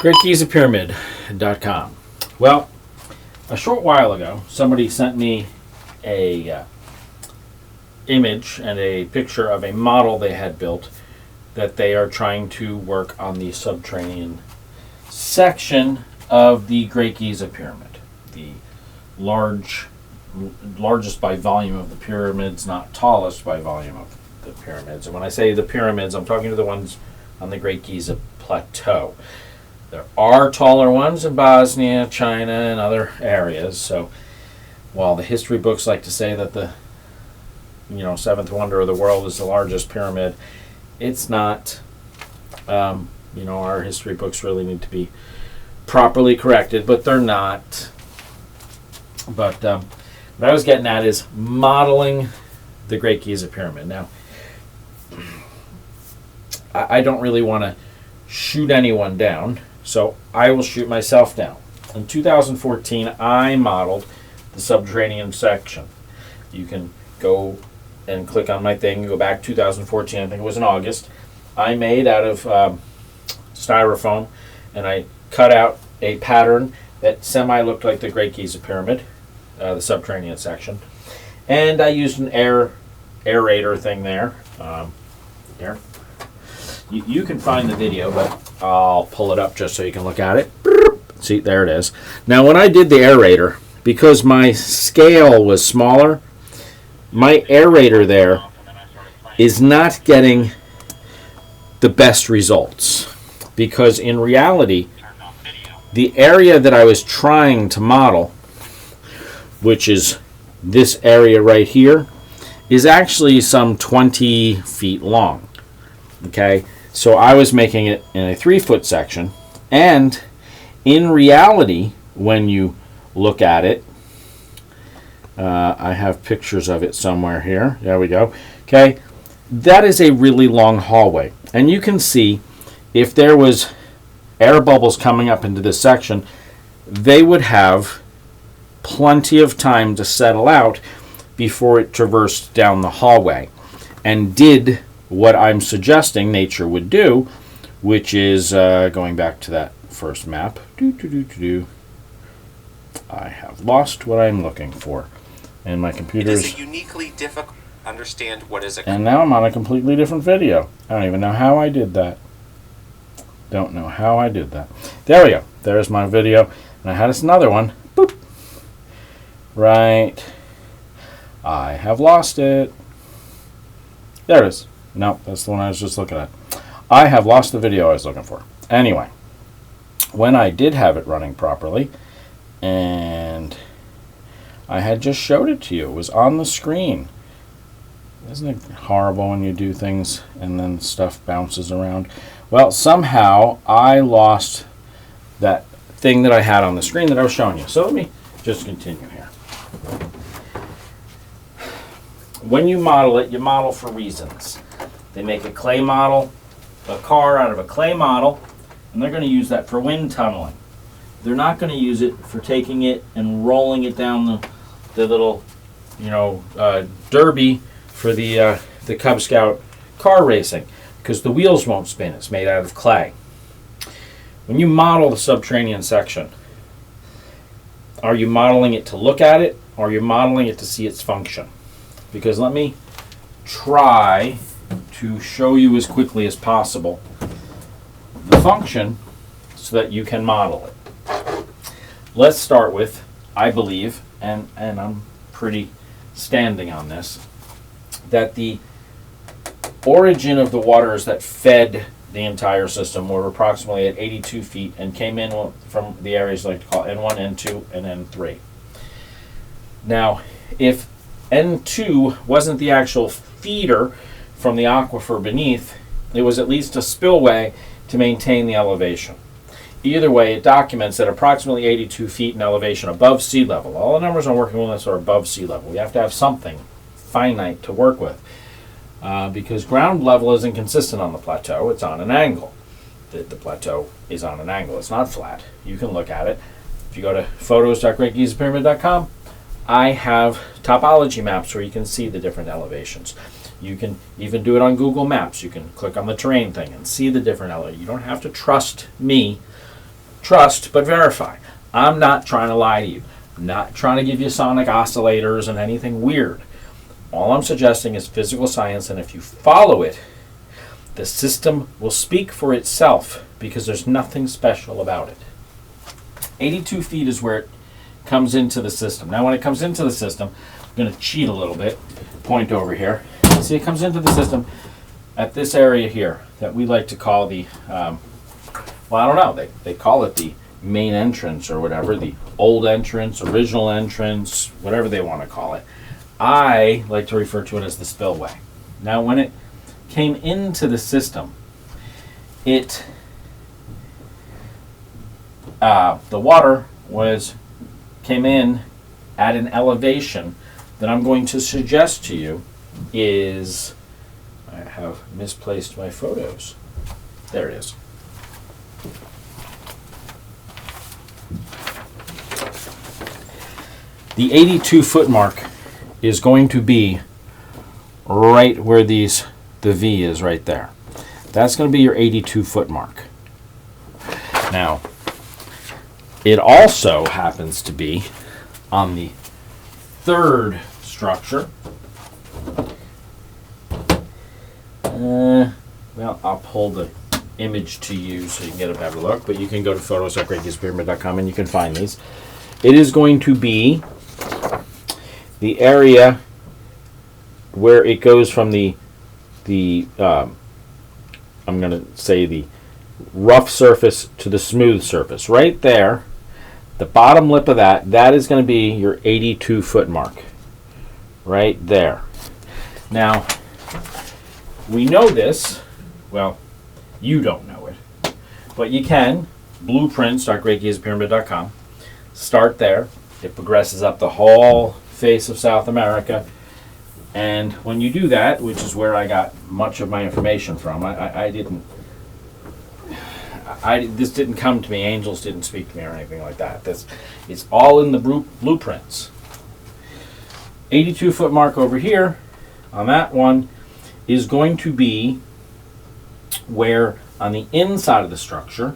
GreatGizaPyramid.com. Well, a short while ago, somebody sent me a image and a picture of a model they had built that they are trying to work on the subterranean section of the Great Giza Pyramid, the largest by volume of the pyramids, not tallest by volume of the pyramids. And when I say the pyramids, I'm talking to the ones on the Great Giza Plateau. There are taller ones in Bosnia, China, and other areas. So while the history books like to say that the seventh wonder of the world is the largest pyramid, it's not. Our history books really need to be properly corrected, but they're not. But what I was getting at is modeling the Great Giza Pyramid. Now, I don't really want to shoot anyone down, so I will shoot myself down. In 2014, I modeled the subterranean section. You can go and click on my thing, go back 2014, I think it was in August. I made out of styrofoam, and I cut out a pattern that semi-looked like the Great Giza Pyramid, the subterranean section. And I used an aerator thing there. Here. You can find the video, but I'll pull it up just so you can look at it. See, there it is. Now, when I did the aerator, because my scale was smaller, my aerator there is not getting the best results. Because in reality, the area that I was trying to model, which is this area right here, is actually some 20 feet long. Okay, so I was making it in a 3-foot section, and in reality, when you look at it, I have pictures of it somewhere here. There we go. Okay, that is a really long hallway, and you can see if there was air bubbles coming up into this section, they would have plenty of time to settle out before it traversed down the hallway and did what I'm suggesting nature would do, which is going back to that first map. I have lost what I'm looking for, and my computer's. It is uniquely difficult to understand what is a. And now I'm on a completely different video. I don't even know how I did that. Don't know how I did that. There we go. There's my video, and I had this another one. Boop. Right. I have lost it. There it is. No, that's the one I was just looking at. I have lost the video I was looking for. Anyway, when I did have it running properly, and I had just showed it to you, it was on the screen. Isn't it horrible when you do things and then stuff bounces around? Well, somehow I lost that thing that I had on the screen that I was showing you. So let me just continue here. When you model it, you model for reasons. They make a clay model, a car out of a clay model, and they're going to use that for wind tunneling. They're not going to use it for taking it and rolling it down the little, derby for the Cub Scout car racing, because the wheels won't spin. It's made out of clay. When you model the subterranean section, are you modeling it to look at it, or are you modeling it to see its function? Because let me try to show you as quickly as possible the function so that you can model it. Let's start with, I believe, and I'm pretty standing on this, that the origin of the waters that fed the entire system were approximately at 82 feet and came in from the areas like to call N1, N2, and N3. Now, if N2 wasn't the actual feeder from the aquifer beneath, it was at least a spillway to maintain the elevation. Either way, it documents that approximately 82 feet in elevation above sea level. All the numbers I'm working with are above sea level. We have to have something finite to work with because ground level isn't consistent on the plateau. It's on an angle. The plateau is on an angle. It's not flat. You can look at it. If you go to photos.greatgizapyramid.com, I have topology maps where you can see the different elevations. You can even do it on Google Maps. You can click on the terrain thing and see the different elevations. You don't have to trust me Trust but verify. I'm not trying to lie to you. I'm not trying to give you sonic oscillators and anything weird. All I'm suggesting is physical science, and if you follow it, the system will speak for itself because there's nothing special about it. 82 feet is where it comes into the system. Now, when it comes into the system, I'm going to cheat a little bit. Point over here. See, it comes into the system at this area here that we like to call the, well, I don't know, they call it the main entrance or whatever, the old entrance, original entrance, whatever they want to call it. I like to refer to it as the spillway. Now, when it came into the system, the water came in at an elevation that I'm going to suggest to you is, I have misplaced my photos. There it is. The 82-foot mark is going to be right where the V is right there. That's going to be your 82-foot mark. Now, it also happens to be on the third structure. Well, I'll pull the image to you so you can get a better look, but you can go to photos.greatgizapyramid.com and you can find these. It is going to be the area where it goes from the I'm going to say the rough surface to the smooth surface. Right there, the bottom lip of that is going to be your 82-foot mark. Right there. Now, we know this. Well, you don't know it. But you can. Blueprints.greatgizapyramid.com. Start there. It progresses up the whole face of South America. And when you do that, which is where I got much of my information from, this didn't come to me. Angels didn't speak to me or anything like that. It's all in the blueprints. 82-foot mark over here on that one is going to be where on the inside of the structure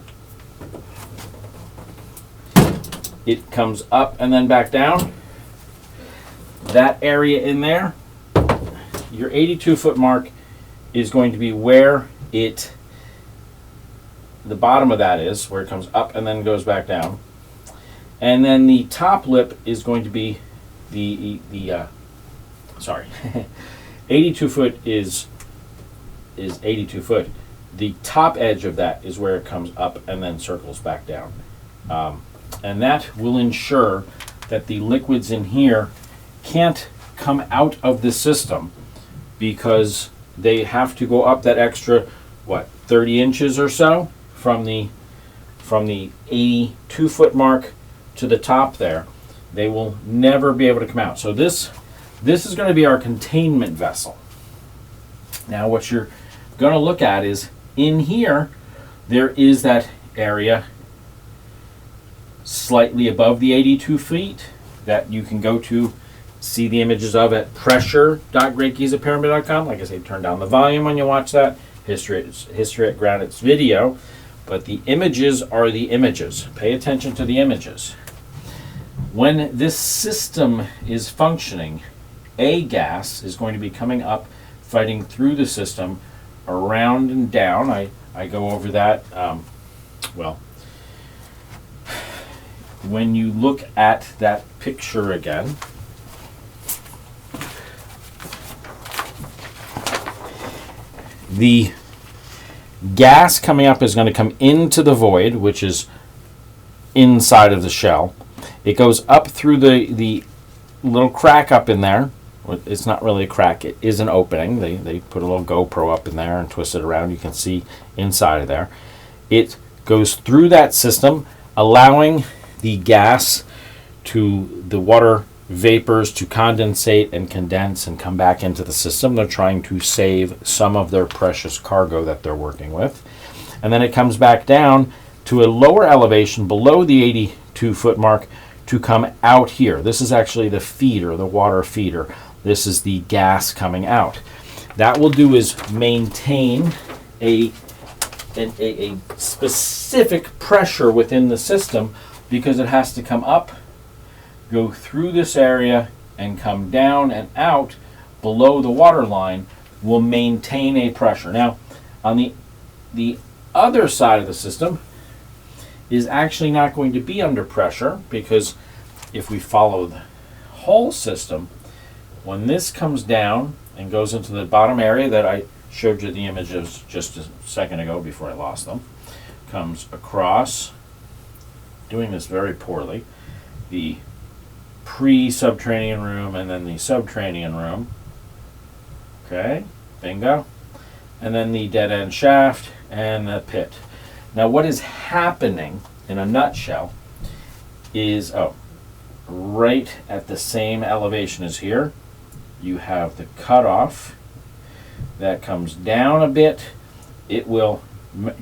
it comes up and then back down. That area in there, your 82-foot mark is going to be where the bottom of that is, where it comes up and then goes back down. And then the top lip is going to be 82 foot is 82 foot. The top edge of that is where it comes up and then circles back down. And that will ensure that the liquids in here can't come out of the system because they have to go up that extra 30 inches or so from the 82-foot mark to the top there. They will never be able to come out. So this is going to be our containment vessel. Now what you're going to look at is in here there is that area slightly above the 82 feet that you can go to see the images of at pressure.greatgizapyramid.com. Like I say, turn down the volume when you watch that. History at Granite's video. But the images are the images. Pay attention to the images. When this system is functioning, a gas is going to be coming up, fighting through the system, around and down. I go over that. When you look at that picture again, the gas coming up is going to come into the void, which is inside of the shell. It goes up through the little crack up in there. It's not really a crack, it is an opening. They put a little GoPro up in there and twist it around. You can see inside of there. It goes through that system, allowing the gas to the water vapors to condensate and condense and come back into the system. They're trying to save some of their precious cargo that they're working with. And then it comes back down to a lower elevation below the 82-foot mark to come out here. This is actually the feeder, the water feeder. This is the gas coming out. That will do is maintain a a specific pressure within the system because it has to come up, go through this area, and come down and out below the water line will maintain a pressure. Now, on the other side of the system is actually not going to be under pressure because if we follow the whole system, when this comes down and goes into the bottom area that I showed you the images just a second ago before I lost them, comes across, doing this very poorly, the pre-subterranean room and then the subterranean room. Okay, bingo. And then the dead end shaft and the pit. Now what is happening in a nutshell is, right at the same elevation as here, you have the cutoff that comes down a bit. It will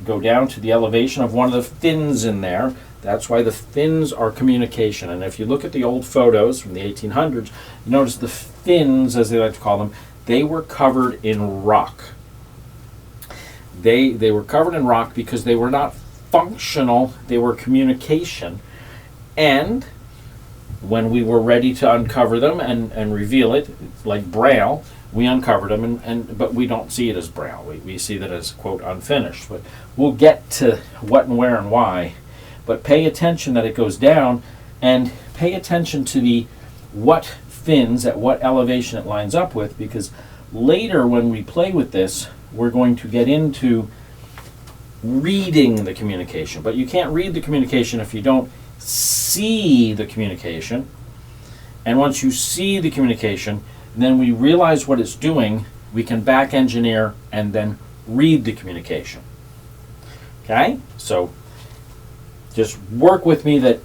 go down to the elevation of one of the fins in there. That's why the fins are communication. And if you look at the old photos from the 1800s, you notice the fins, as they like to call them, they were covered in rock. They were covered in rock because they were not functional, they were communication. And when we were ready to uncover them and reveal it, like Braille, we uncovered them, but we don't see it as Braille. We see that as, quote, unfinished. But we'll get to what and where and why. But pay attention that it goes down, and pay attention to what fins, at what elevation it lines up with, because later when we play with this, we're going to get into reading the communication. But you can't read the communication if you don't see the communication. And once you see the communication, then we realize what it's doing, we can back engineer and then read the communication. Okay? So just work with me that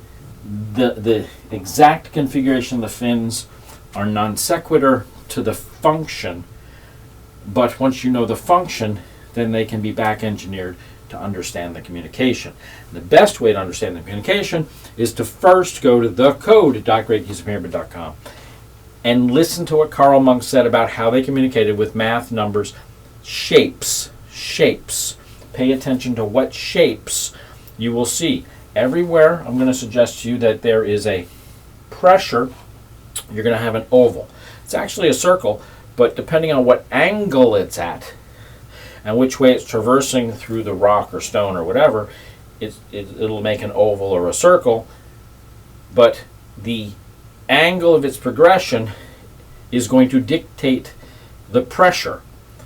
the exact configuration of the fins are non sequitur to the function, but once you know the function, then they can be back engineered to understand the communication. And the best way to understand the communication is to first go to thecode.greatgizapyramid.com and listen to what Carl Monk said about how they communicated with math, numbers, shapes. Pay attention to what shapes you will see. Everywhere, I'm going to suggest to you that there is a pressure, you're going to have an oval. It's actually a circle, but depending on what angle it's at and which way it's traversing through the rock or stone or whatever, it'll make an oval or a circle, but the angle of its progression is going to dictate the pressure.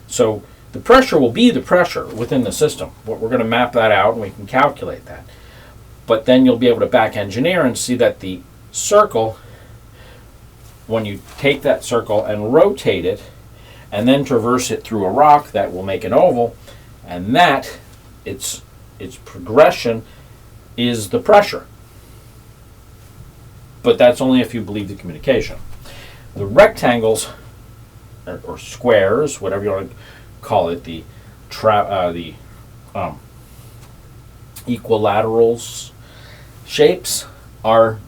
So the pressure will be the pressure within the system. We're going to map that out and we can calculate that. But then you'll be able to back engineer and see that the circle, when you take that circle and rotate it and then traverse it through a rock, that will make an oval, and that its progression is the pressure. But that's only if you believe the communication. The rectangles or squares, whatever you want to call it, the equilaterals shapes are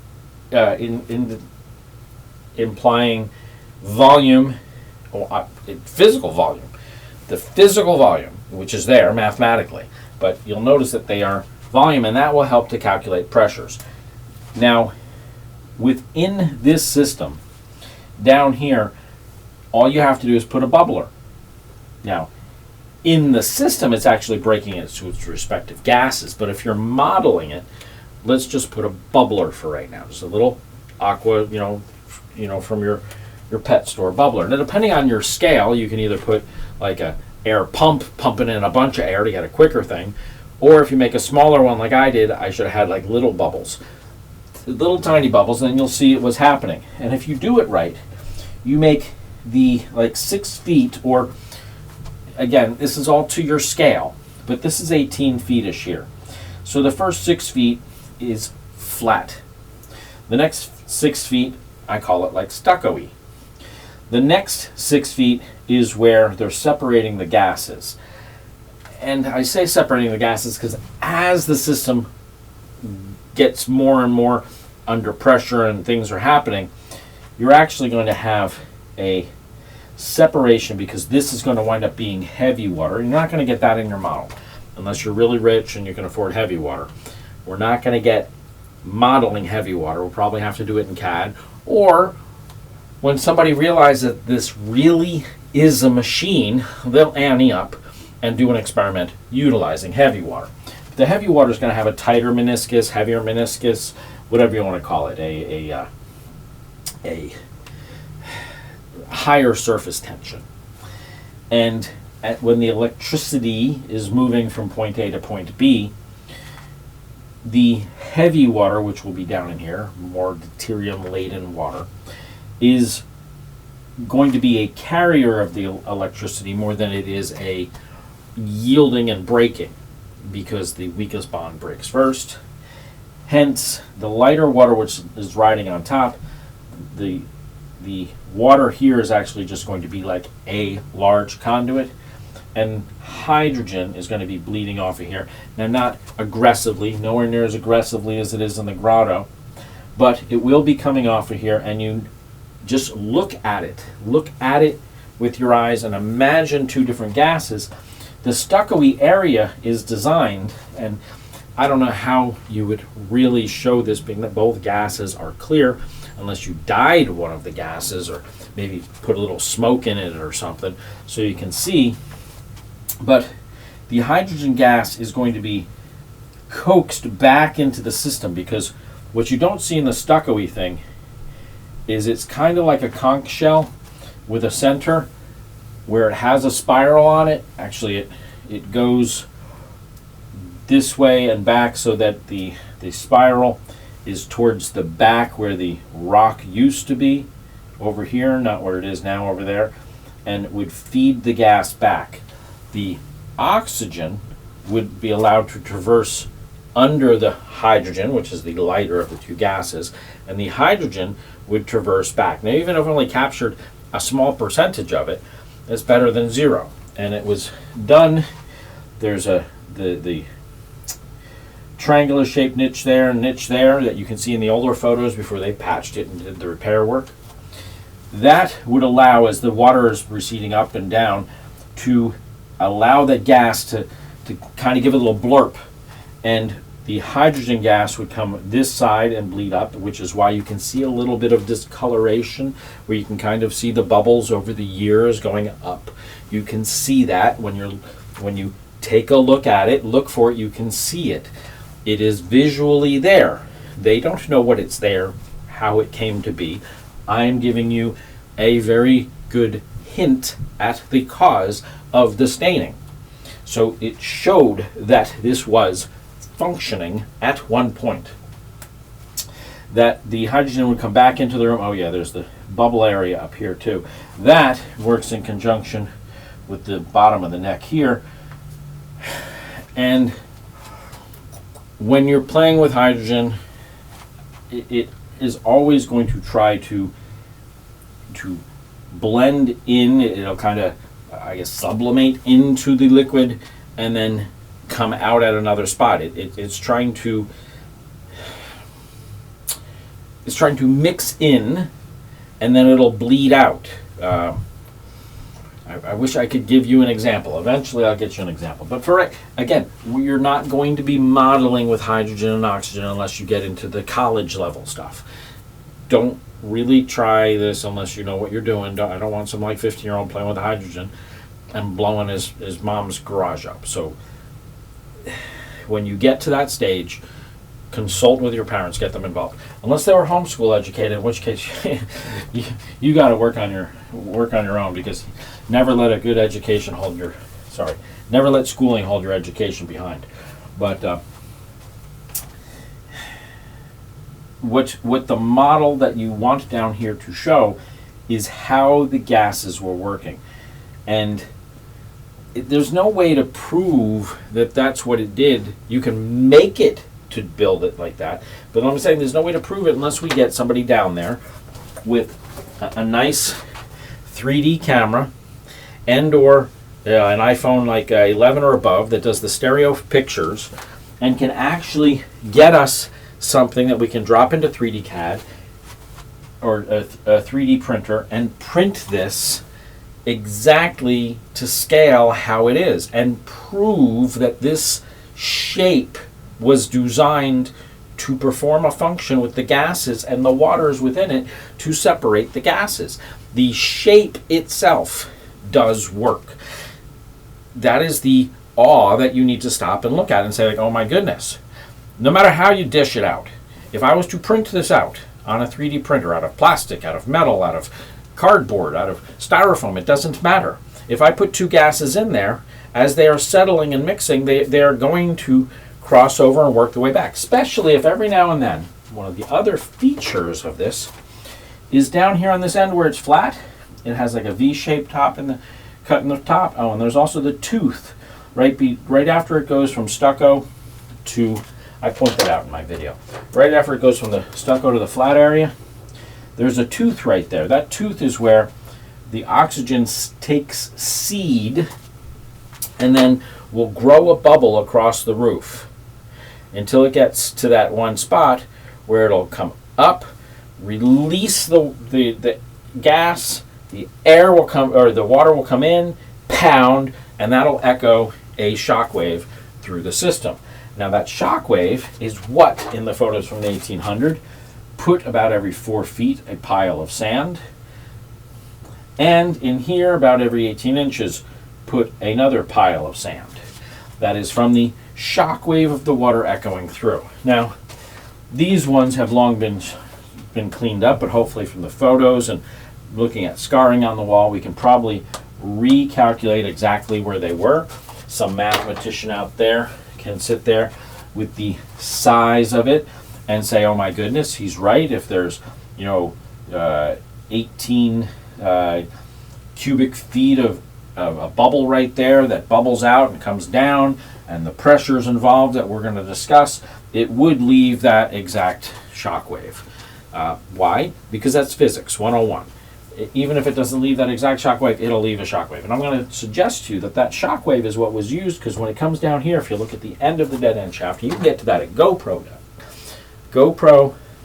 implying volume, or physical volume. The physical volume, which is there mathematically, but you'll notice that they are volume, and that will help to calculate pressures. Now, within this system, down here, all you have to do is put a bubbler. Now, in the system, it's actually breaking it to its respective gases, but if you're modeling it, let's just put a bubbler for right now. Just a little aqua, from your pet store bubbler. Now, depending on your scale, you can either put like a air pump, pumping in a bunch of air to get a quicker thing, or if you make a smaller one like I did, I should have had like little bubbles. Little tiny bubbles, and then you'll see what's happening. And if you do it right, you make the 6 feet, or again, this is all to your scale, but this is 18 feet-ish here. So the first 6 feet is flat. The next 6 feet, I call it like stucco-y. The next 6 feet is where they're separating the gases. And I say separating the gases because as the system gets more and more under pressure and things are happening, you're actually going to have a separation, because this is going to wind up being heavy water. You're not going to get that in your model. unless you're really rich and you can afford heavy water. We're not going to get modeling heavy water. We'll probably have to do it in CAD. Or when somebody realizes that this really is a machine, they'll ante up and do an experiment utilizing heavy water. The heavy water is going to have a tighter meniscus, heavier meniscus, whatever you want to call it, a higher surface tension. And when the electricity is moving from point A to point B, the heavy water, which will be down in here, more deuterium-laden water, is going to be a carrier of the electricity more than it is a yielding and breaking, because the weakest bond breaks first. Hence, the lighter water, which is riding on top, the water here is actually just going to be like a large conduit, and hydrogen is going to be bleeding off of here. Now, not aggressively, nowhere near as aggressively as it is in the grotto, but it will be coming off of here, and you just look at it. Look at it with your eyes and imagine two different gases. The stucco-y area is designed, and I don't know how you would really show this, being that both gases are clear, unless you dyed one of the gases or maybe put a little smoke in it or something so you can see. But the hydrogen gas is going to be coaxed back into the system, because what you don't see in the stucco-y thing is it's kind of like a conch shell with a center where it has a spiral on it. Actually, it goes this way and back so that the spiral is towards the back where the rock used to be, over here, not where it is now, over there, and it would feed the gas back. The oxygen would be allowed to traverse under the hydrogen, which is the lighter of the two gases, and the hydrogen would traverse back. Now, even if it only captured a small percentage of it, it's better than zero. And it was done. There's the triangular shaped niche there and niche there that you can see in the older photos before they patched it and did the repair work. That would allow, as the water is receding up and down, to allow the gas to kind of give a little blurp, and the hydrogen gas would come this side and bleed up, which is why you can see a little bit of discoloration where you can kind of see the bubbles over the years going up. You can see that when you take a look at it, look for it, you can see it. It is visually there. They don't know what it's there, how it came to be. I'm giving you a very good hint at the cause of the staining. So it showed that this was functioning at one point. That the hydrogen would come back into the room. Oh yeah, there's the bubble area up here too. That works in conjunction with the bottom of the neck here. And when you're playing with hydrogen, it is always going to try to blend in. It'll kind of, I guess, sublimate into the liquid and then come out at another spot. It's trying to mix in, and then it'll bleed out. I wish I could give you an example. Eventually I'll get you an example. But for again, you're not going to be modeling with hydrogen and oxygen unless you get into the college level stuff. Don't really try this unless you know what you're doing. I don't want some like 15-year-old playing with hydrogen and blowing his mom's garage up. So when you get to that stage, consult with your parents, get them involved. Unless they were homeschool educated, in which case you got to work on your own, because never let a good education never let schooling hold your education behind. But what the model that you want down here to show is how the gases were working, and there's no way to prove that that's what it did. You can make it to build it like that, but I'm saying there's no way to prove it unless we get somebody down there with a nice 3D camera and or an iPhone like 11 or above that does the stereo pictures and can actually get us something that we can drop into 3D CAD or a 3D printer and print this exactly to scale how it is and prove that this shape was designed to perform a function with the gases and the waters within it to separate the gases. The shape itself does work. That is the awe that you need to stop and look at and say, like, oh my goodness. No matter how you dish it out, if I was to print this out on a 3D printer, out of plastic, out of metal, out of cardboard, out of styrofoam, it doesn't matter. If I put two gases in there, as they are settling and mixing, they are going to cross over and work their way back, especially if every now and then, one of the other features of this is down here on this end where it's flat, it has like a V-shaped top in the cut in the top. Oh, and there's also the tooth right after it goes from stucco to, I point that out in my video, right after it goes from the stucco to the flat area, there's a tooth right there. That tooth is where the oxygen takes seed and then will grow a bubble across the roof until it gets to that one spot where it'll come up, release the gas, the air will come, or the water will come in, pound, and that'll echo a shock wave through the system. Now that shock wave is what, in the photos from the 1800, put about every 4 feet a pile of sand, and in here about every 18 inches put another pile of sand. That is from the shock wave of the water echoing through. Now, these ones have long been cleaned up, but hopefully from the photos and looking at scarring on the wall, we can probably recalculate exactly where they were. Some mathematician out there can sit there with the size of it and say, oh my goodness, he's right. If there's, 18 cubic feet of a bubble right there that bubbles out and comes down, and the pressures involved that we're going to discuss, it would leave that exact shock wave. Why? Because that's physics 101. Even if it doesn't leave that exact shock wave, it'll leave a shock wave. And I'm going to suggest to you that that shock wave is what was used, because when it comes down here, if you look at the end of the dead end shaft, you can get to that at GoPro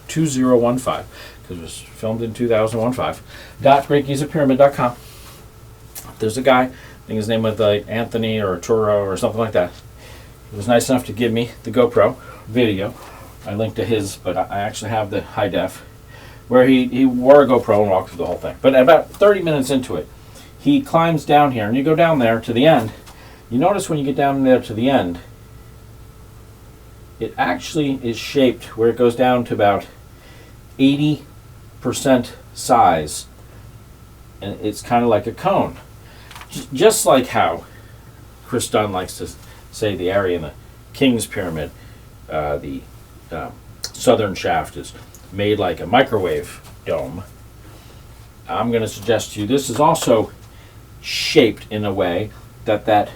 2015, because it was filmed in 2015, .greatgizapyramid.com. There's a guy, I think his name was Anthony or Arturo or something like that. He was nice enough to give me the GoPro video. I linked to his, but I actually have the high def, where he wore a GoPro and walked through the whole thing. But about 30 minutes into it, he climbs down here, and you go down there to the end. You notice when you get down there to the end, it actually is shaped where it goes down to about 80% size, and it's kind of like a cone. Just like how Chris Dunn likes to say the area in the King's Pyramid, the southern shaft is made like a microwave dome. I'm going to suggest to you this is also shaped in a way that that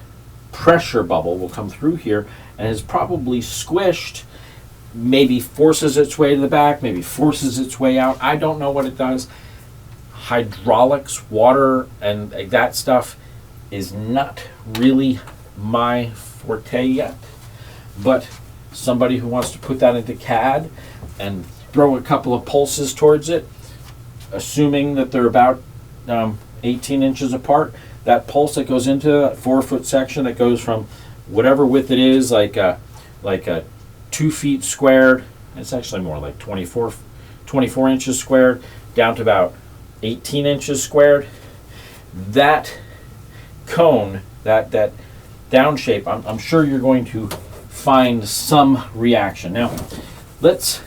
pressure bubble will come through here and is probably squished, maybe forces its way to the back, maybe forces its way out. I don't know what it does. Hydraulics, water, and that stuff is not really my forte yet. But somebody who wants to put that into CAD and throw a couple of pulses towards it, assuming that they're about 18 inches apart, that pulse that goes into that 4-foot section that goes from whatever width it is, like a 2 feet squared, it's actually more like 24 inches squared, down to about 18 inches squared. That cone, that down shape, I'm sure you're going to find some reaction. Now, let's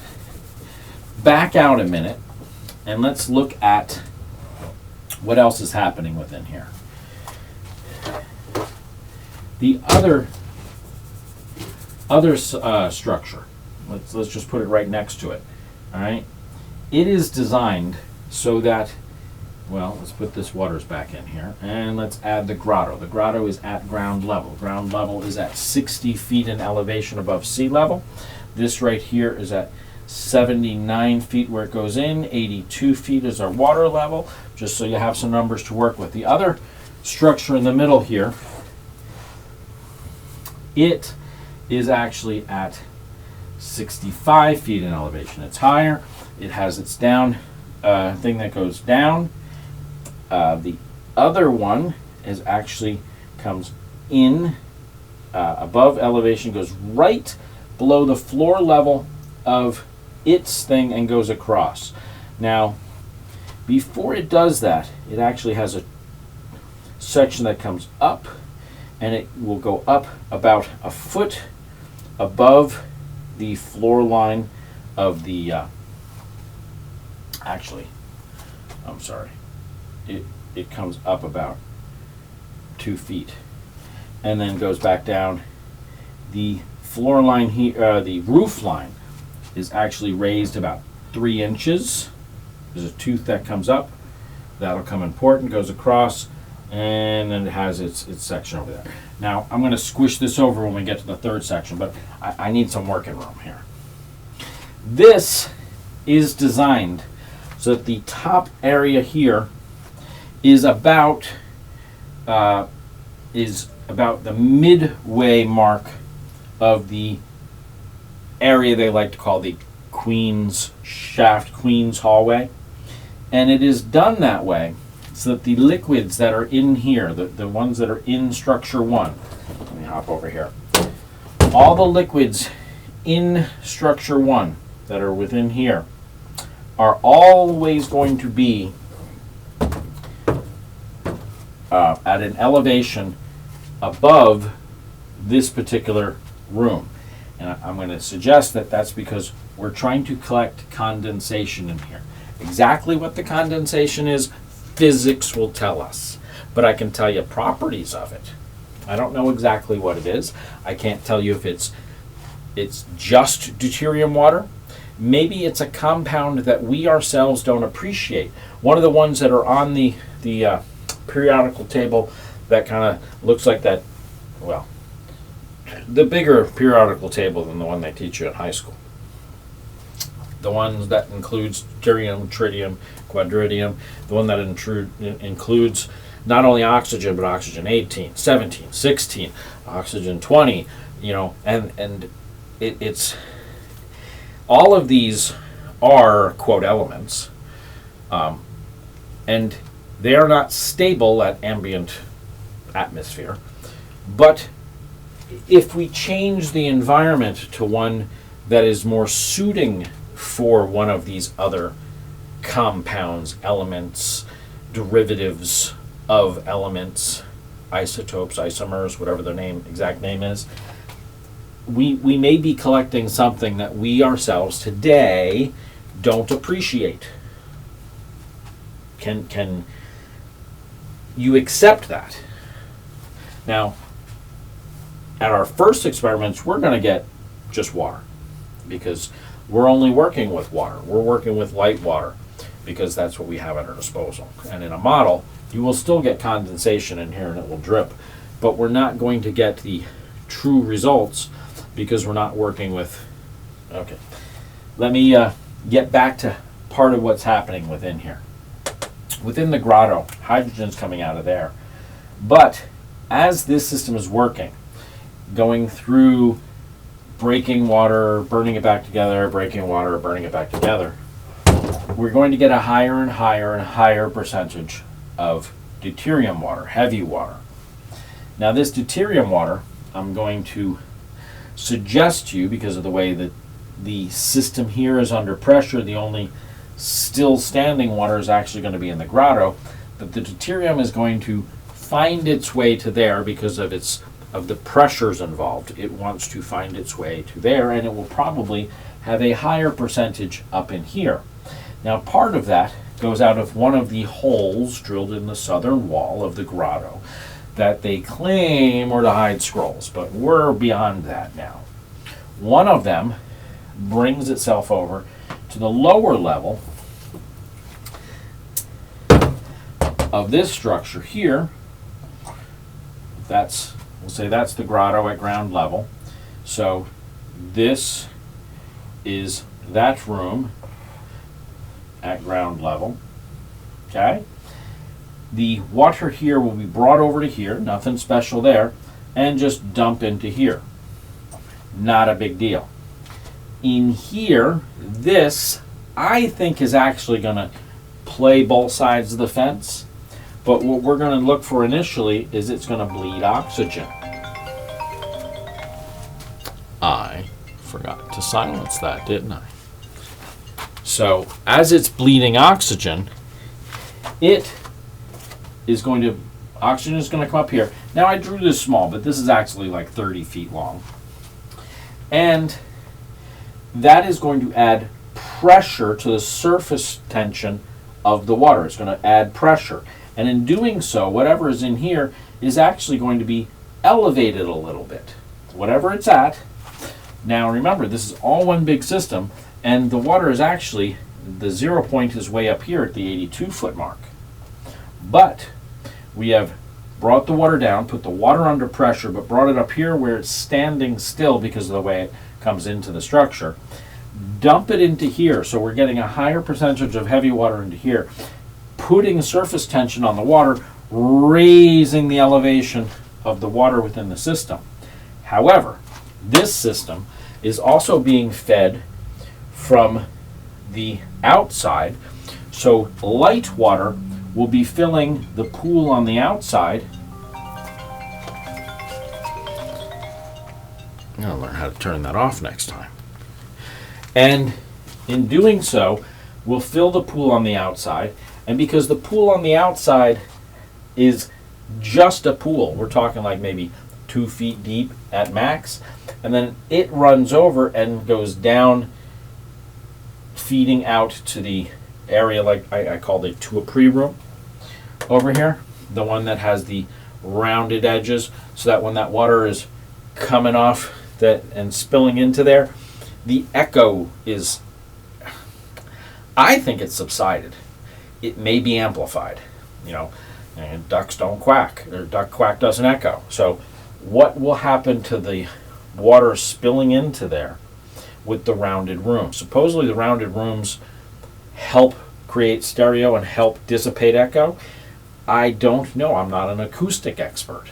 back out a minute and let's look at what else is happening within here. The other structure, let's just put it right next to it. All right, it is designed so that, well, let's put this waters back in here and let's add the grotto. The grotto is at ground level. Ground level is at 60 feet in elevation above sea level. This right here is at 79 feet where it goes in. 82 feet is our water level, just so you have some numbers to work with. The other structure in the middle here, it is actually at 65 feet in elevation. It's higher. It has its down thing that goes down. The other one is actually comes in above elevation, goes right below the floor level of its thing and goes across. Now, before it does that, it actually has a section that comes up, and it will go up about a foot above the floor line of the actually, I'm sorry, it comes up about 2 feet and then goes back down. The floor line here, the roof line is actually raised about 3 inches. There's a tooth that comes up, that'll come important, goes across, and then it has its section over there. Now, I'm going to squish this over when we get to the third section, but I need some working room here. This is designed so that the top area here is about the midway mark of the area they like to call the Queen's Shaft, Queen's Hallway. And it is done that way so that the liquids that are in here, the ones that are in structure 1, let me hop over here. All the liquids in structure 1 that are within here are always going to be at an elevation above this particular room. And I'm going to suggest that that's because we're trying to collect condensation in here. Exactly what the condensation is, physics will tell us. But I can tell you properties of it. I don't know exactly what it is. I can't tell you if it's just deuterium water. Maybe it's a compound that we ourselves don't appreciate. One of the ones that are on the periodical table that kind of looks like that, well, the bigger periodical table than the one they teach you in high school. The one that includes deuterium, tritium, quadridium, the one that includes not only oxygen, but oxygen 18, 17, 16, oxygen 20, and it's all of these are, quote, elements, and they are not stable at ambient atmosphere. But if we change the environment to one that is more suiting for one of these other compounds, elements, derivatives of elements, isotopes, isomers, whatever their exact name is, we may be collecting something that we ourselves today don't appreciate. Can you accept that? Now, at our first experiments, we're going to get just water because we're only working with water. We're working with light water because that's what we have at our disposal. And in a model, you will still get condensation in here and it will drip, but we're not going to get the true results because we're not working with... Okay, let me get back to part of what's happening within here. Within the grotto, hydrogen's coming out of there. But as this system is working, going through breaking water, burning it back together, breaking water, burning it back together, we're going to get a higher and higher and higher percentage of deuterium water, heavy water. Now this deuterium water, I'm going to suggest to you, because of the way that the system here is under pressure, the only still standing water is actually going to be in the grotto, that the deuterium is going to find its way to there because of the pressures involved. It wants to find its way to there, and it will probably have a higher percentage up in here. Now part of that goes out of one of the holes drilled in the southern wall of the grotto that they claim were to hide scrolls, but we're beyond that now. One of them brings itself over to the lower level of this structure here. We'll say that's the grotto at ground level. So this is that room at ground level. Okay? The water here will be brought over to here, nothing special there, and just dump into here. Not a big deal. In here, this I think is actually going to play both sides of the fence. But what we're going to look for initially is it's going to bleed oxygen. I forgot to silence that, didn't I? So as it's bleeding oxygen, oxygen is going to come up here. Now I drew this small, but this is actually like 30 feet long. And that is going to add pressure to the surface tension of the water. It's going to add pressure. And in doing so, whatever is in here is actually going to be elevated a little bit. Whatever it's at. Now remember, this is all one big system, and the water is actually, the 0 point is way up here at the 82 foot mark. But we have brought the water down, put the water under pressure, but brought it up here where it's standing still because of the way it comes into the structure. Dump it into here, so we're getting a higher percentage of heavy water into here, putting surface tension on the water, raising the elevation of the water within the system. However, this system is also being fed from the outside, so light water will be filling the pool on the outside. I'll learn how to turn that off next time. And in doing so, we'll fill the pool on the outside, and because the pool on the outside is just a pool, we're talking like maybe 2 feet deep at max, and then it runs over and goes down, feeding out to the area like I called it to a pre-room over here, the one that has the rounded edges, so that when that water is coming off that and spilling into there, the echo is, I think it's subsided. It may be amplified, and ducks don't quack, or duck quack doesn't echo. So what will happen to the water spilling into there with the rounded rooms? Supposedly the rounded rooms help create stereo and help dissipate echo. I don't know. I'm not an acoustic expert.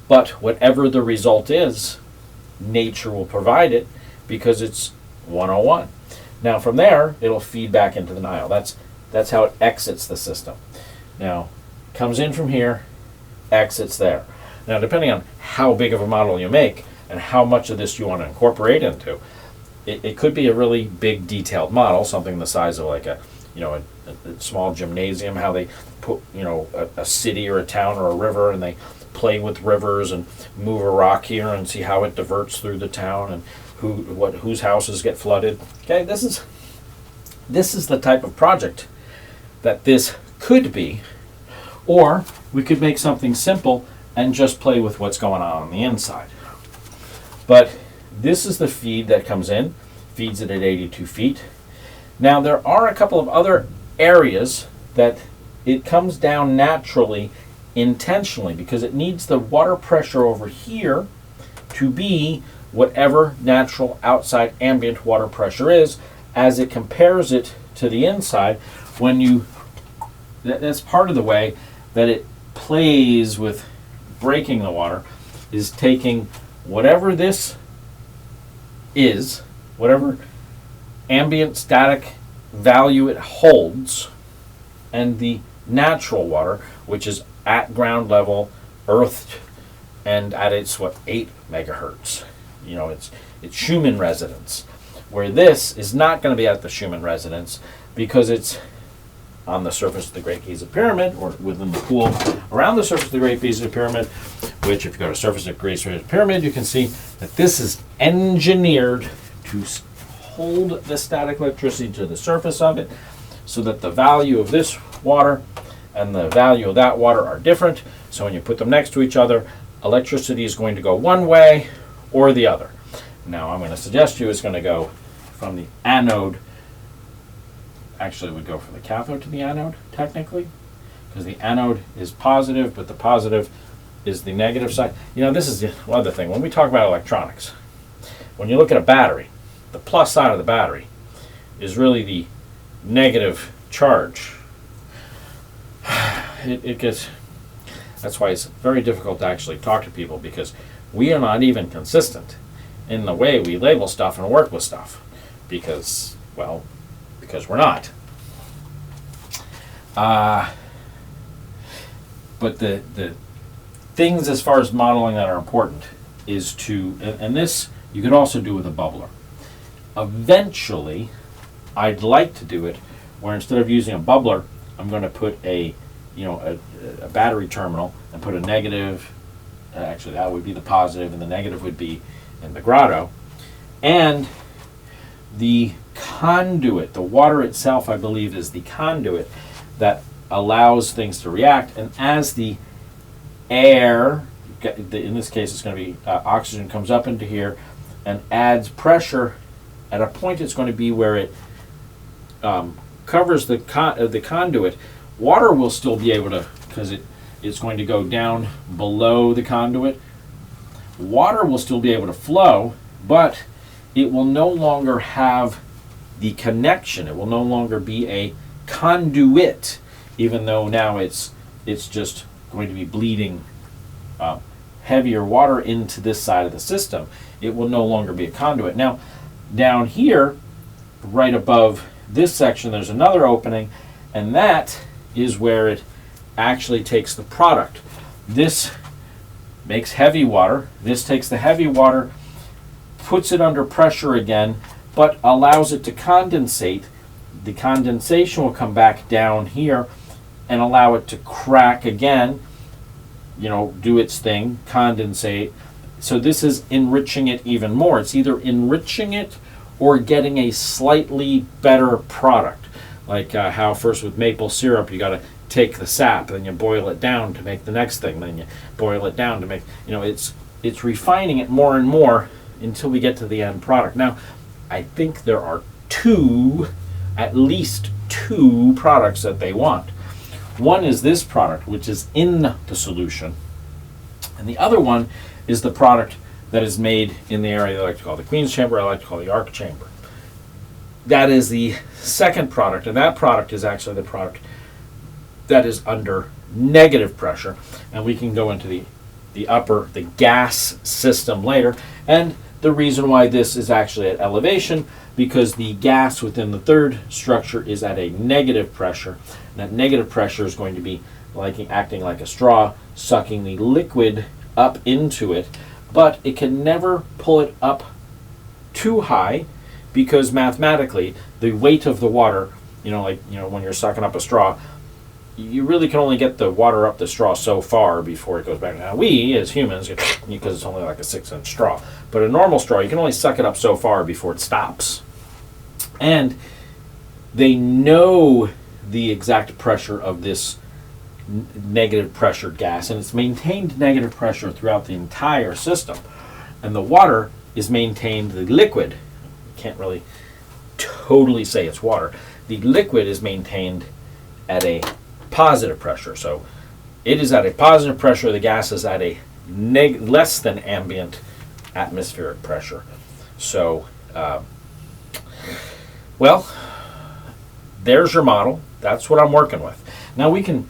But whatever the result is, nature will provide it because it's 101. Now from there, it'll feed back into the Nile. That's how it exits the system. Now, comes in from here, exits there. Now, depending on how big of a model you make and how much of this you want to incorporate into, it could be a really big detailed model, something the size of like a small gymnasium, how they put, a city or a town or a river, and they play with rivers and move a rock here and see how it diverts through the town and whose houses get flooded. Okay, this is the type of project that this could be. Or we could make something simple and just play with what's going on the inside. But this is the feed that comes in, feeds it at 82 feet. Now there are a couple of other areas that it comes down naturally, intentionally, because it needs the water pressure over here to be whatever natural outside ambient water pressure is, as it compares it to the inside. That's part of the way that it plays with breaking the water, is taking whatever this is, whatever ambient static value it holds, and the natural water, which is at ground level, earthed, and at its 8 megahertz. It's Schumann resonance, where this is not going to be at the Schumann resonance because it's on the surface of the Great Giza Pyramid, or within the pool around the surface of the Great Giza Pyramid, which if you go to the surface of the Great Giza Pyramid, you can see that this is engineered to hold the static electricity to the surface of it, so that the value of this water and the value of that water are different. So when you put them next to each other, electricity is going to go one way or the other. Now I'm going to suggest to you it's going to go from the anode. Actually, it would go from the cathode to the anode, technically, because the anode is positive, but the positive is the negative side. This is the other thing. When we talk about electronics, when you look at a battery, the plus side of the battery is really the negative charge. That's why it's very difficult to actually talk to people, because we are not even consistent in the way we label stuff and work with stuff, because we're not. But the things as far as modeling that are important is to, and this you could also do with a bubbler. Eventually, I'd like to do it where instead of using a bubbler, I'm going to put a battery terminal and put a negative. Actually, that would be the positive, and the negative would be in the grotto. And the conduit, the water itself, I believe, is the conduit that allows things to react. And as the air, in this case it's going to be oxygen, comes up into here and adds pressure, at a point it's going to be where it covers the conduit. Water will still be able to, because it's going to go down below the conduit. Water will still be able to flow, but it will no longer have the connection. It will no longer be a conduit, even though now it's just going to be bleeding heavier water into this side of the system. It will no longer be a conduit. Now, down here, right above this section, there's another opening, and that is where it actually takes the product. This makes heavy water. This takes the heavy water, puts it under pressure again, but allows it to condensate. The condensation will come back down here and allow it to crack again, do its thing, condensate. So this is enriching it even more. It's either enriching it or getting a slightly better product. Like how first with maple syrup, you got to take the sap, then you boil it down to make the next thing, then you boil it down to make, it's refining it more and more until we get to the end product. Now, I think there are at least two products that they want. One is this product, which is in the solution, and the other one is the product that is made in the area they like to call the Queen's Chamber, I like to call the Arc Chamber. That is the second product, and that product is actually the product that is under negative pressure, and we can go into the gas system later. And the reason why this is actually at elevation, because the gas within the third structure is at a negative pressure, and that negative pressure is going to be acting like a straw, sucking the liquid up into it, but it can never pull it up too high, because mathematically the weight of the water, when you're sucking up a straw, you really can only get the water up the straw so far before it goes back. Now we, as humans, because it's only like a 6-inch straw, but a normal straw, you can only suck it up so far before it stops. And they know the exact pressure of this negative pressure gas, and it's maintained negative pressure throughout the entire system. And the water is maintained, the liquid, can't really totally say it's water, the liquid is maintained at a positive pressure. So it is at a positive pressure, the gas is at a less than ambient atmospheric pressure. So, there's your model. That's what I'm working with. Now we can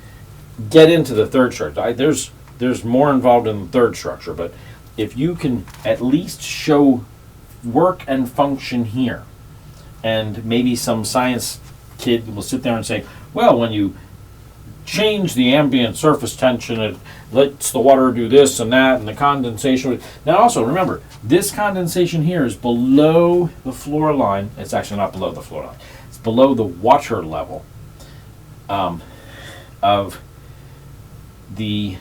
get into the third structure. There's more involved in the third structure, but if you can at least show work and function here, and maybe some science kid will sit there and say, well, when you change the ambient surface tension, it lets the water do this and that, and the condensation. Now also remember, this condensation here is below the floor line. It's actually not below the floor line. It's below the water level of the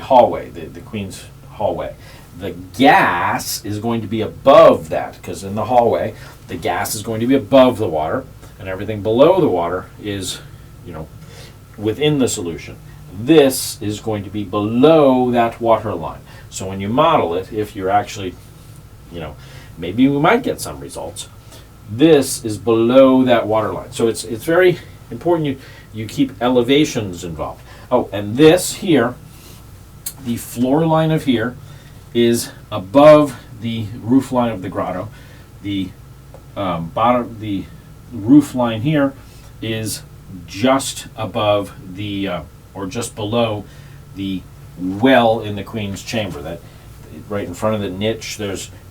hallway, the Queen's hallway. The gas is going to be above that, because in the hallway, the gas is going to be above the water, and everything below the water is, within the solution. This is going to be below that water line. So when you model it, if you're actually, maybe we might get some results. This is below that water line. So it's very important you keep elevations involved. Oh, and this here, the floor line of here, is above the roof line of the grotto. The the roof line here is just above or just below the well in the Queen's Chamber. That right in front of the niche,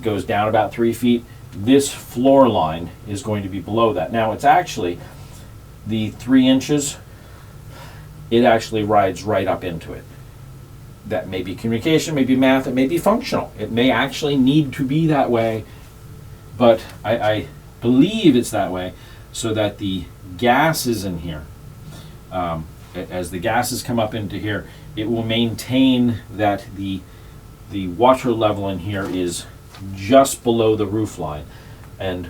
goes down about 3 feet. This floor line is going to be below that. Now it's actually the 3 inches it actually rides right up into it. That may be communication, may be math, it may be functional. It may actually need to be that way, but I believe it's that way so that the gases in here, as the gases come up into here, it will maintain that the water level in here is just below the roof line, and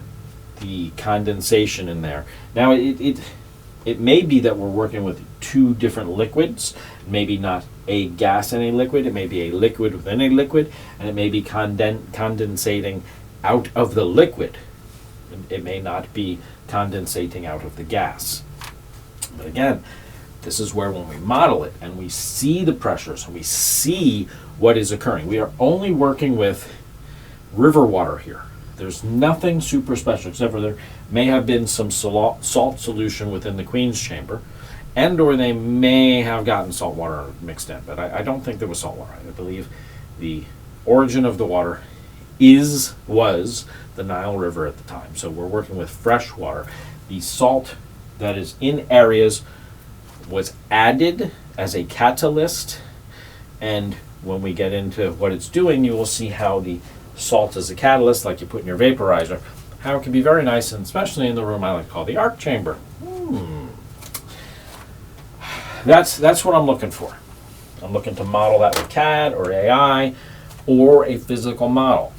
the condensation in there. Now it may be that we're working with two different liquids, maybe not a gas and a liquid, it may be a liquid within a liquid, and it may be condensating out of the liquid. It may not be condensating out of the gas. But again, this is where when we model it and we see the pressures and we see what is occurring, we are only working with river water here. There's nothing super special, except for there may have been some salt solution within the Queen's chamber, and or they may have gotten salt water mixed in, but I don't think there was salt water. I believe the origin of the water was the Nile River at the time. So we're working with fresh water. The salt that is in areas was added as a catalyst, and when we get into what it's doing, you will see how the salt as a catalyst, like you put in your vaporizer, how it can be very nice, and especially in the room I like to call the arc chamber. That's what I'm looking for. I'm looking to model that with CAD or AI or a physical model.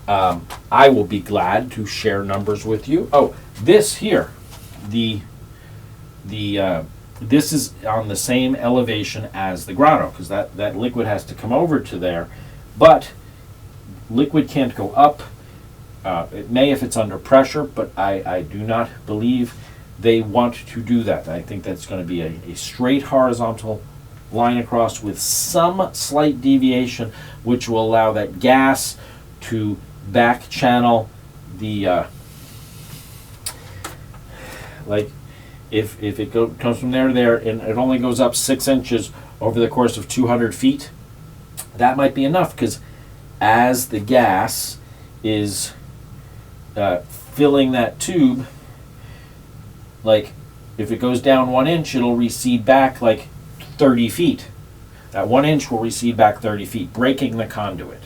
I will be glad to share numbers with you. Oh, this here, this is on the same elevation as the grotto, because that liquid has to come over to there, but liquid can't go up. It may if it's under pressure, but I do not believe they want to do that. I think that's going to be a straight horizontal line across with some slight deviation, which will allow that gas to back channel the like if it comes from there to there and it only goes up 6 inches over the course of 200 feet, that might be enough, because as the gas is filling that tube, like if it goes down 1 inch, it'll recede back like 30 feet. That 1 inch will recede back 30 feet, breaking the conduit.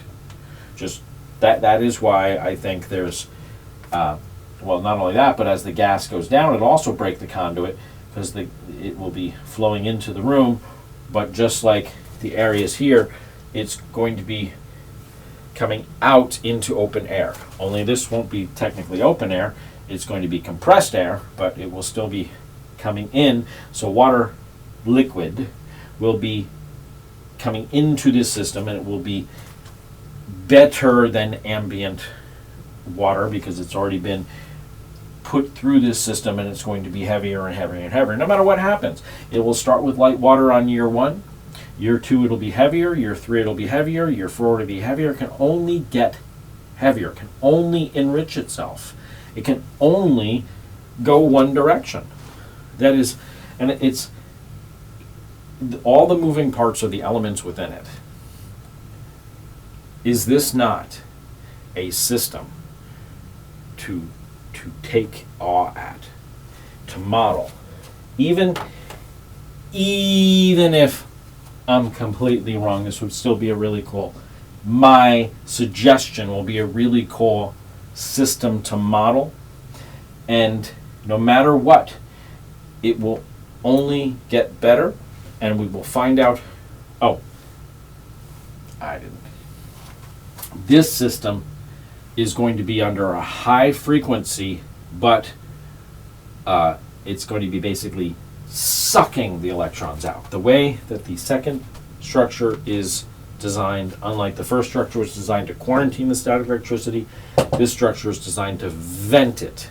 Just that is why I think there's, well, not only that, but as the gas goes down, it'll also break the conduit, because it will be flowing into the room, but just like the areas here, it's going to be coming out into open air. Only this won't be technically open air, it's going to be compressed air, but it will still be coming in, so water liquid will be coming into this system, and it will be better than ambient water because it's already been put through this system, and it's going to be heavier and heavier and heavier. No matter what happens, it will start with light water on year 1. Year 2 it'll be heavier. Year 3 it'll be heavier. Year 4 it'll be heavier. It can only get heavier. It can only enrich itself. It can only go one direction. That is, and it's all the moving parts are the elements within it. Is this not a system to take awe at, to model? Even if I'm completely wrong, this would still be a really cool. My suggestion will be a really cool system to model, and no matter what, it will only get better, and we will find out. Oh, I didn't. This system is going to be under a high frequency, but it's going to be basically sucking the electrons out. The way that the second structure is designed, unlike the first structure, was designed to quarantine the static electricity, this structure is designed to vent it.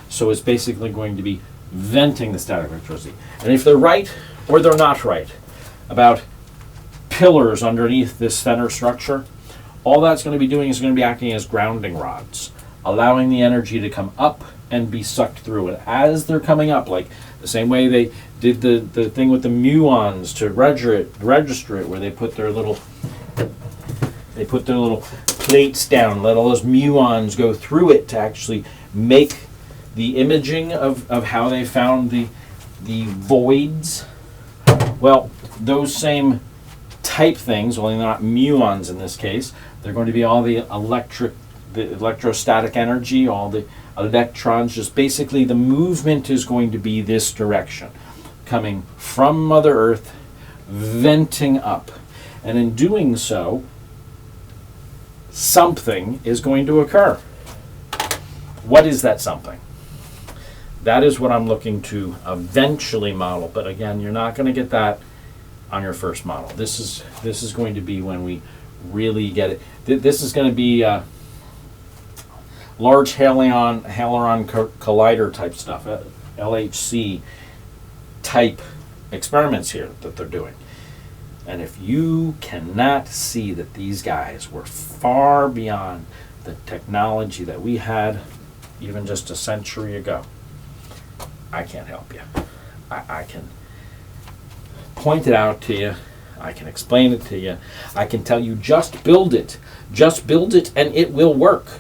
So it's basically going to be venting the static electricity. And if they're right or they're not right about pillars underneath this center structure, all that's going to be doing is going to be acting as grounding rods, allowing the energy to come up and be sucked through. And as they're coming up, like the same way they did the thing with the muons to register it, where they put their little plates down, let all those muons go through it to actually make the imaging of how they found the voids Well, those same type things, only they're not muons in this case, they're going to be all the electrostatic energy, all the electrons, just basically the movement is going to be this direction, coming from Mother Earth, venting up. And in doing so, something is going to occur. What is that something? That is what I'm looking to eventually model. But again, you're not going to get that on your first model. This is going to be when we really get it. This is going to be large hadron collider type stuff, LHC type experiments here that they're doing. And if you cannot see that these guys were far beyond the technology that we had even just a century ago, I can't help you. I can point it out to you. I can explain it to you. I can tell you, just build it. Just build it and it will work.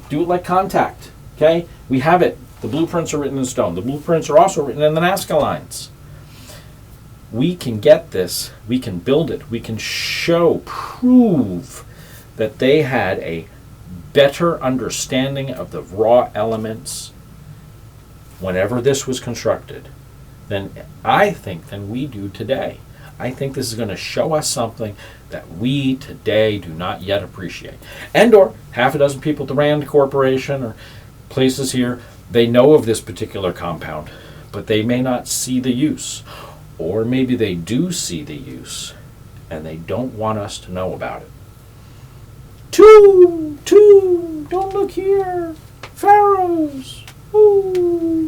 Do it like contact. Okay? We have it. The blueprints are written in stone. The blueprints are also written in the Nazca lines. We can get this. We can build it. We can prove that they had a better understanding of the raw elements whenever this was constructed than we do today. I think this is going to show us something that we today do not yet appreciate. And or half a dozen people at the Rand Corporation or places here, they know of this particular compound, but they may not see the use. Or maybe they do see the use and they don't want us to know about it. Two, don't look here. Pharaohs. Ooh.